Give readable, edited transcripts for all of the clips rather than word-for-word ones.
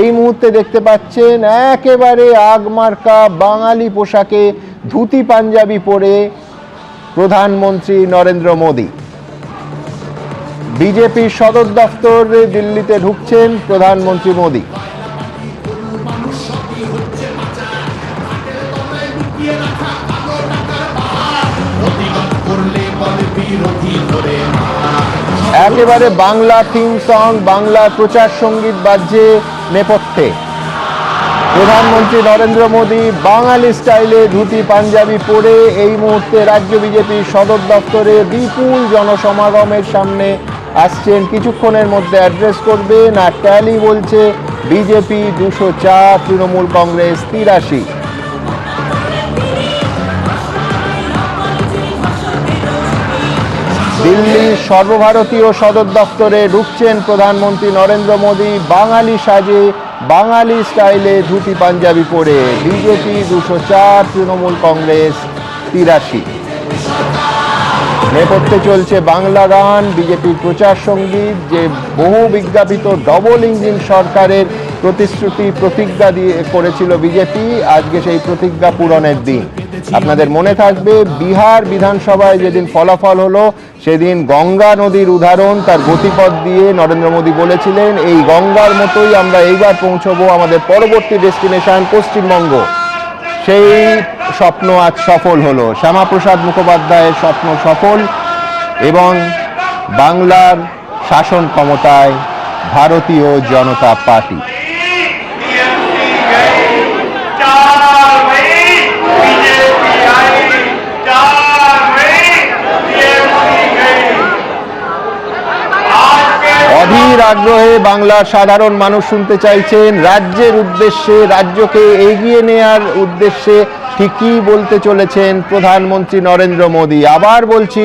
এই মুহূর্তে দেখতে পাচ্ছেন একেবারে আগমার্কা বাঙালি পোশাকে ধুতি পাঞ্জাবি পরে প্রধানমন্ত্রী নরেন্দ্র মোদী। বিজেপির সদর দফতরে দিল্লিতে ঢুকছেন প্রধানমন্ত্রী মোদী। একেবারে বাংলা থিম সং, বাংলা প্রচার সঙ্গীত বাজছে নেপথ্যে। প্রধানমন্ত্রী নরেন্দ্র মোদী বাঙালি স্টাইলে ধুতি পাঞ্জাবি পরে এই মুহূর্তে রাজ্য বিজেপির সদর দফতরে বিপুল জনসমাগমের সামনে আসছেন। কিছুক্ষণের মধ্যে অ্যাড্রেস করবেন। আর ট্যালি বলছে বিজেপি 204, তৃণমূল কংগ্রেস 83। দিল্লির সর্বভারতীয় সদর দফতরে ঢুকছেন প্রধানমন্ত্রী নরেন্দ্র মোদী বাঙালি সাজে, বাঙালি স্টাইলে ধুতি পাঞ্জাবি পরে। বিজেপি 204, তৃণমূল কংগ্রেস 83। নেপথ্যে চলছে বাংলা গান, বিজেপির প্রচার সঙ্গীত। যে বহু বিজ্ঞাপিত ডবল ইঞ্জিন সরকারের প্রতিশ্রুতি প্রতিজ্ঞা দিয়ে করেছিল বিজেপি, আজকে সেই প্রতিজ্ঞা পূরণের দিন। আপনাদের মনে থাকবে বিহার বিধানসভায় যেদিন ফলাফল হলো সেদিন গঙ্গা নদীর উদাহরণ, তার গতিপথ দিয়ে নরেন্দ্র মোদী বলেছিলেন এই গঙ্গার মতোই আমরা এইবার পৌঁছবো আমাদের পরবর্তী ডেস্টিনেশন পশ্চিমবঙ্গ। সেই স্বপ্ন আজ সফল হলো। শ্যামাপ্রসাদ মুখোপাধ্যায়ের স্বপ্ন সফল এবং বাংলার শাসন ক্ষমতায় ভারতীয় জনতা পার্টি। অধীর আগ্রহে বাংলার সাধারণ মানুষ শুনতে চাইছেন রাজ্যের উদ্দেশ্যে, রাজ্যকে এগিয়ে নেওয়ার উদ্দেশ্যে ঠিক কি বলতে চলেছেন প্রধানমন্ত্রী নরেন্দ্র মোদী। আবার বলছি,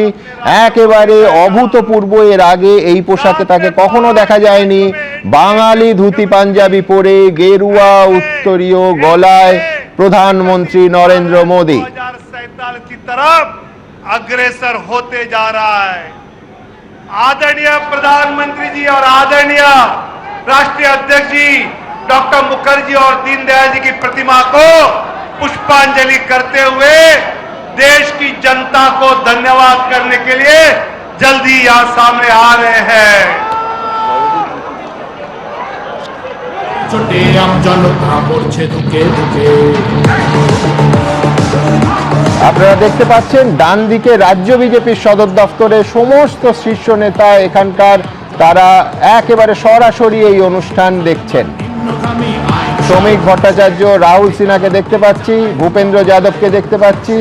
একেবারে অভূতপূর্ব। এর আগে এই পোশাকে তাকে কখনো দেখা যায়নি। বাঙালি ধুতি পাঞ্জাবি পরে গেরুয়া উত্তরীয় গলায় প্রধানমন্ত্রী নরেন্দ্র মোদী 2047 की तरफ अग्रसर होते जा रहा है। आदरणीय प्रधानमंत्री जी और आदरणीय राष्ट्रीय अध्यक्ष जी डॉक्टर मुखर्जी और दीनदयाल जी की प्रतिमा को पुष्पांजलि करते हुए देश की जनता को धन्यवाद करने के लिए जल्दी यहां सामने आ रहे हैं। छोटे आम जनता मोर्चे दुखे दुखे। আপনারা দেখতে পাচ্ছেন ডান দিকে রাজ্য বিজেপির সদর দফতরে সমস্ত শীর্ষ নেতা এখানকার, তারা একেবারে সরাসরি এই অনুষ্ঠান দেখছেন। শ্রমিক ভট্টাচার্য, রাহুল সিনহাকে দেখতে পাচ্ছি, ভূপেন্দ্র যাদবকে দেখতে পাচ্ছি,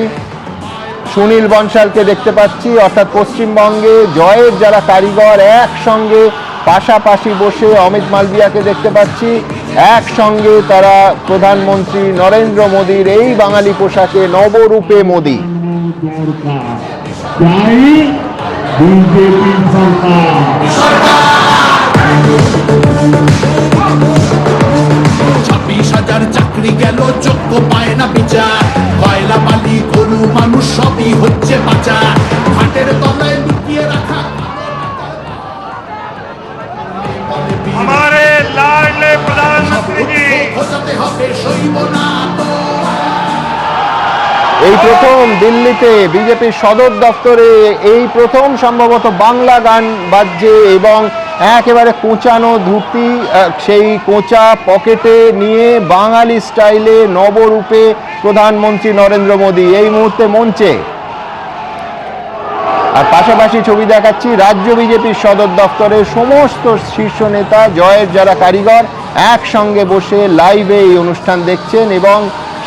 সুনীল বনশালকে দেখতে পাচ্ছি। অর্থাৎ পশ্চিমবঙ্গে জয়ের যারা কারিগর একসঙ্গে পাশাপাশি বসে, অমিত মালভিয়াকে দেখতে পাচ্ছি, একসঙ্গে তারা প্রধানমন্ত্রী নরেন্দ্র মোদীর এই বাঙালি পোশাকে নবরূপে মোদী। চাকরি গেল যোগ্য পায় না বিচার, কয়লা বালি গরু মানুষ সবই হচ্ছে বাঁচা, ঘাটের তলায় লুকিয়ে রাখা। हमारे लाडले प्रधानमंत्री जी এই প্রথম দিল্লিতে বিজেপির সদর দফতরে এই প্রথম সম্ভবত বাংলা গান বাজছে এবং একেবারে কোঁচানো ধুতি, সেই কোঁচা পকেটে নিয়ে বাঙালি স্টাইলে নবরূপে প্রধানমন্ত্রী নরেন্দ্র মোদী এই মুহূর্তে মঞ্চে। আর পাশাপাশি ছবি দেখাচ্ছি রাজ্য বিজেপির সদর দফতরে সমস্ত শীর্ষ নেতা, জয়ের যারা কারিগর একসঙ্গে বসে লাইভে এই অনুষ্ঠান দেখছেন এবং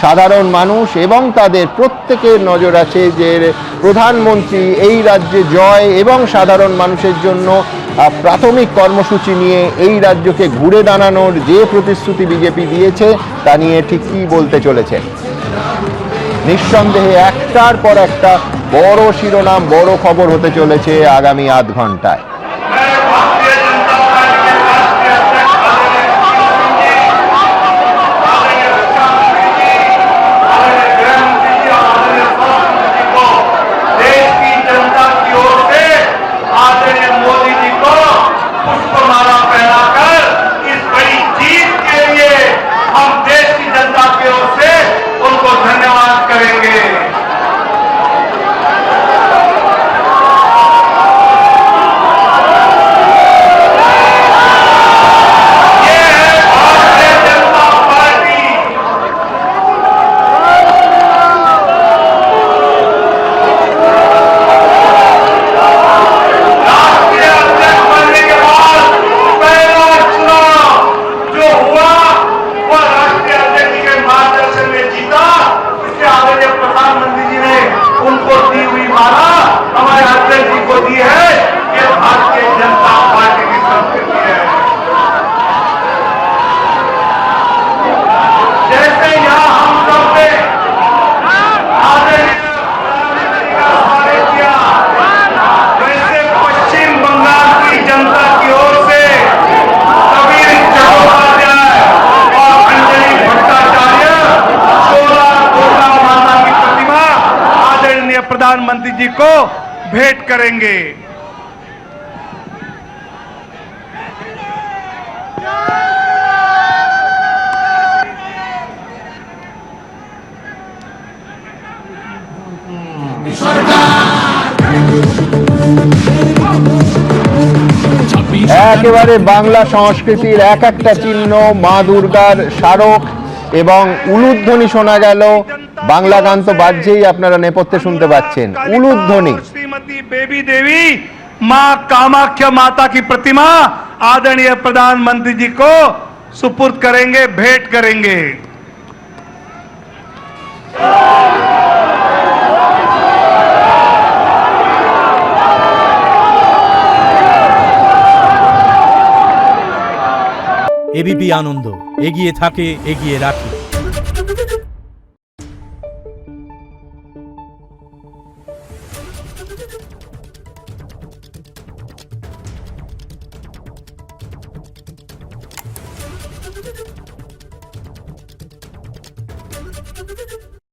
সাধারণ মানুষ এবং তাদের প্রত্যেকের নজর আছে যে প্রধানমন্ত্রী এই রাজ্যে জয় এবং সাধারণ মানুষের জন্য প্রাথমিক কর্মসূচি নিয়ে এই রাজ্যকে ঘুরে দাঁড়ানোর যে প্রতিশ্রুতি বিজেপি দিয়েছে তা নিয়ে ঠিক কী বলতে চলেছেন। নিঃসন্দেহে একটার পর একটা বড় শিরোনাম, বড় খবর হতে চলেছে আগামী আধ ঘন্টায়। मोदी जी को पुष्पमाला पहनाकर इस बड़ी जीत के लिए जी को भेंट करेंगे। একেবারে বাংলা সংস্কৃতির এক একটা চিহ্ন, মা দুর্গার স্মারক এবং উলুধ্বনি শোনা গেল। বাংলা গান তো বাজছেই, আপনারা নেপথ্যে শুনতে পাচ্ছেন উলুধ্বনি। श्रीमती बेबी देवी मां कामाख्या माता की प्रतिमा आदरणीय प्रधानमंत्री जी को सुपुर्द करेंगे, भेंट करेंगे। এবিপি আনন্দ এগিয়ে থাকে, এগিয়ে রাখে।